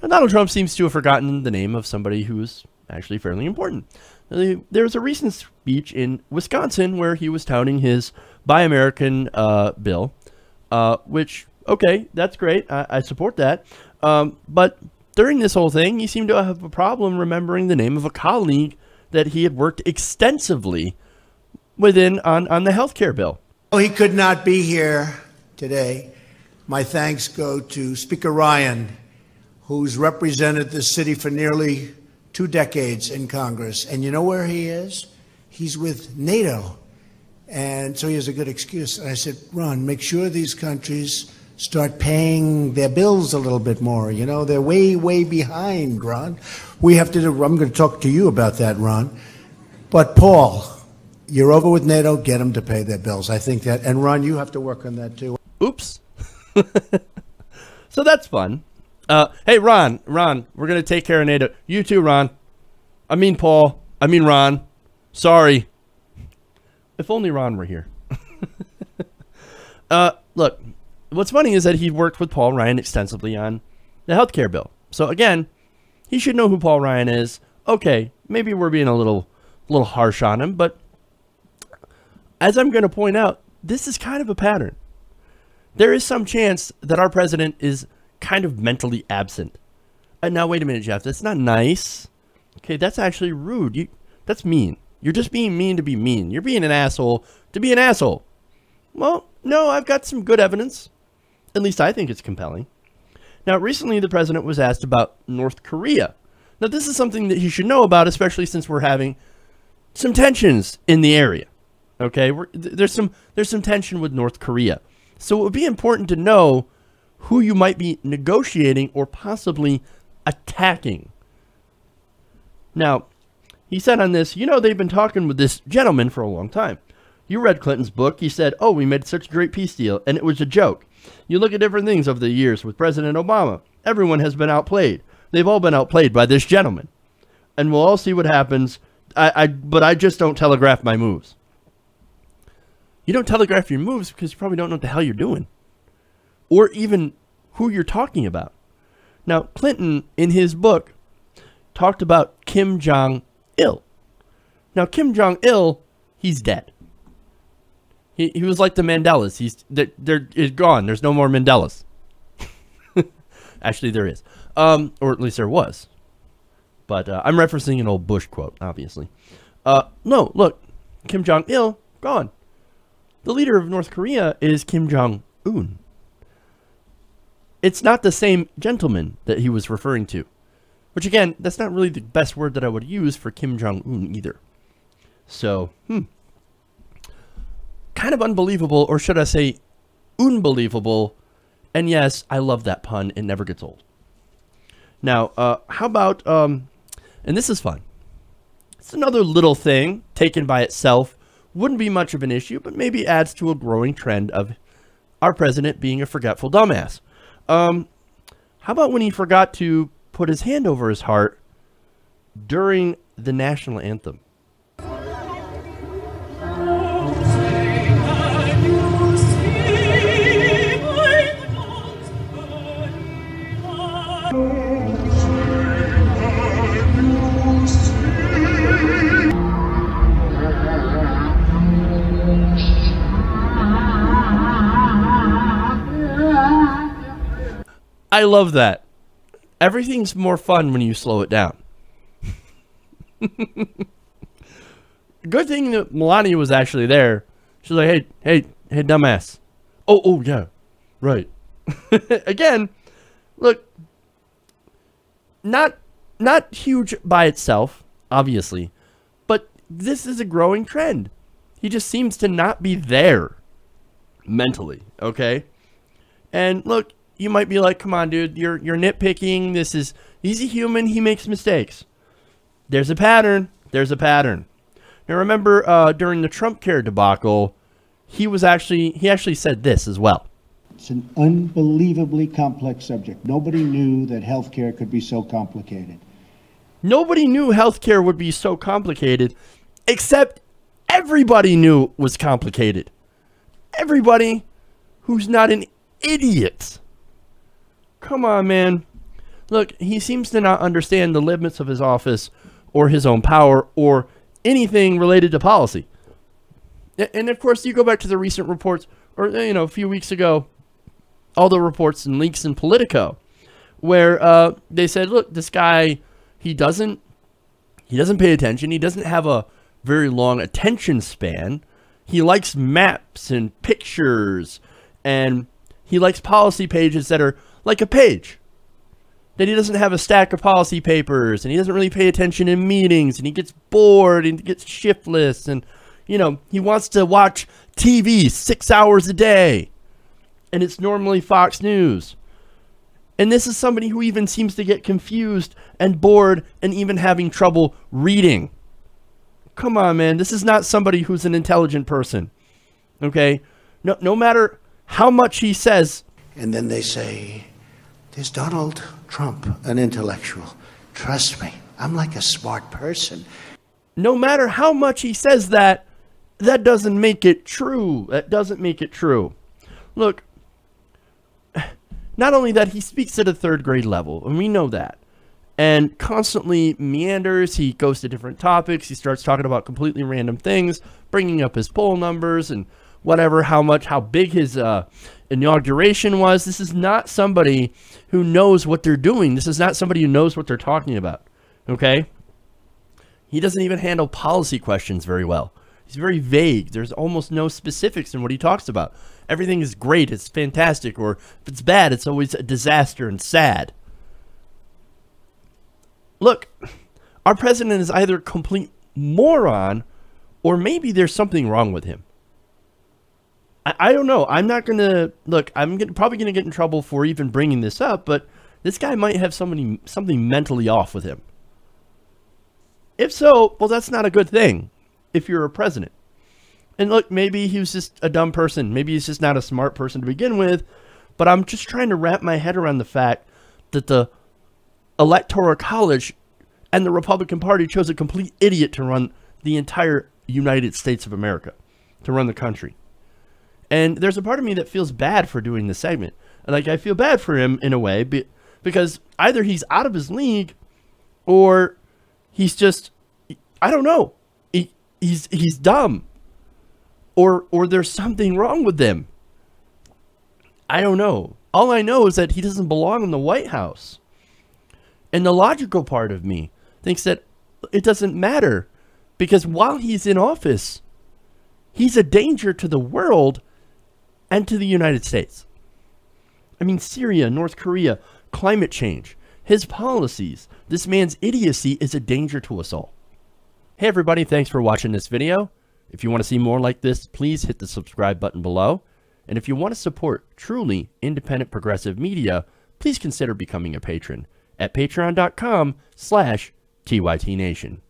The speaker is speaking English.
Donald Trump seems to have forgotten the name of somebody who's actually fairly important. There was a recent speech in Wisconsin where he was touting his Buy American bill, which, okay, that's great. I support that. But during this whole thing, he seemed to have a problem remembering the name of a colleague that he had worked extensively within on the health care bill. Oh, he could not be here today. My thanks go to Speaker Ryan, who's represented this city for nearly 2 decades in Congress. And you know where he is? He's with Nato. And so he has a good excuse. And I said, Ron, make sure these countries start paying their bills a little bit more. You know, they're way, way behind, Ron. We have to do, I'm going to talk to you about that, Ron. But Paul, you're over with NATO, get them to pay their bills. I think that, and Ron, you have to work on that too. Oops. So that's fun. Hey, Ron, we're going to take care of NATO. You too, Ron. I mean, Paul. I mean, Ron. Sorry. If only Ron were here. Look, what's funny is that he worked with Paul Ryan extensively on the healthcare bill. So again, he should know who Paul Ryan is. Okay, maybe we're being a little harsh on him, but as I'm going to point out, this is kind of a pattern. There is some chance that our president is kind of mentally absent. Now, wait a minute, Jeff. That's not nice. Okay, that's actually rude. That's mean. You're just being mean to be mean. You're being an asshole to be an asshole. Well, no, I've got some good evidence. At least I think it's compelling. Now, recently the president was asked about North Korea. Now, this is something that he should know about, especially since we're having some tensions in the area. Okay, there's some tension with North Korea. So it would be important to know who you might be negotiating or possibly attacking. Now, he said on this, you know, they've been talking with this gentleman for a long time. You read Clinton's book. He said, oh, we made such a great peace deal, and it was a joke. You look at different things over the years with President Obama. Everyone has been outplayed. They've all been outplayed by this gentleman. And we'll all see what happens. But I just don't telegraph my moves. You don't telegraph your moves because you probably don't know what the hell you're doing. Or even who you're talking about. Now, Clinton, in his book, talked about Kim Jong-il. Now, Kim Jong-il, he's dead. He was like the Mandelas. They're gone. There's no more Mandelas. Actually, there is. Or at least there was. But I'm referencing an old Bush quote, obviously. No, look. Kim Jong-il, gone. The leader of North Korea is Kim Jong-un. It's not the same gentleman that he was referring to. Which, again, that's not really the best word that I would use for Kim Jong-un either. So, kind of unbelievable, or should I say, unbelievable. And yes, I love that pun. It never gets old. Now, how about, and this is fun. It's another little thing taken by itself. Wouldn't be much of an issue, but maybe adds to a growing trend of our president being a forgetful dumbass. How about when he forgot to put his hand over his heart during the national anthem? I love that. Everything's more fun when you slow it down. Good thing that Melania was actually there. She's like, hey, dumbass. Oh, yeah, right. Again, look, not huge by itself, obviously, but this is a growing trend. He just seems to not be there mentally, okay? And look, you might be like, come on, dude, you're nitpicking. He's a human. He makes mistakes. There's a pattern. There's a pattern. Now, remember, during the Trump care debacle, he actually said this as well. It's an unbelievably complex subject. Nobody knew that healthcare could be so complicated. Nobody knew healthcare would be so complicated, except everybody knew it was complicated. Everybody who's not an idiot. Come on, man. Look, he seems to not understand the limits of his office or his own power or anything related to policy. And of course, you go back to the recent reports, or a few weeks ago, all the reports and leaks in Politico, where they said, look, this guy, he doesn't pay attention. He doesn't have a very long attention span. He likes maps and pictures, and he likes policy pages that are like a page. That he doesn't have a stack of policy papers, and he doesn't really pay attention in meetings, and he gets bored and gets shiftless, and he wants to watch TV 6 hours a day, and it's normally Fox News. And this is somebody who even seems to get confused and bored and even having trouble reading. Come on, man. This is not somebody who's an intelligent person. Okay? No matter how much he says. And then they say, "Is Donald Trump an intellectual? Trust me, I'm like a smart person." No matter how much he says that doesn't make it true. That doesn't make it true. Look, not only that, he speaks at a third grade level, and we know that. And constantly meanders. He goes to different topics. He starts talking about completely random things, bringing up his poll numbers and whatever, how big his inauguration was. This is not somebody who knows what they're doing. This is not somebody who knows what they're talking about. Okay? He doesn't even handle policy questions very well. He's very vague. There's almost no specifics in what he talks about. Everything is great. It's fantastic. Or if it's bad, it's always a disaster and sad. Look, our president is either a complete moron or maybe there's something wrong with him. I don't know. I'm not going to... Look, probably going to get in trouble for even bringing this up, but this guy might have something mentally off with him. If so, well, that's not a good thing if you're a president. And look, maybe he was just a dumb person. Maybe he's just not a smart person to begin with, but I'm just trying to wrap my head around the fact that the Electoral College and the Republican Party chose a complete idiot to run the entire United States of America, to run the country. And there's a part of me that feels bad for doing this segment. Like, I feel bad for him in a way, because either he's out of his league or he's just, I don't know, he's dumb, or there's something wrong with him. I don't know. All I know is that he doesn't belong in the White House. And the logical part of me thinks that it doesn't matter, because while he's in office, he's a danger to the world and to the United States. I mean, Syria, North Korea, climate change, his policies, this man's idiocy is a danger to us all. Hey everybody, thanks for watching this video. If you want to see more like this, please hit the subscribe button below. And if you want to support truly independent progressive media, please consider becoming a patron at patreon.com/TYTNation.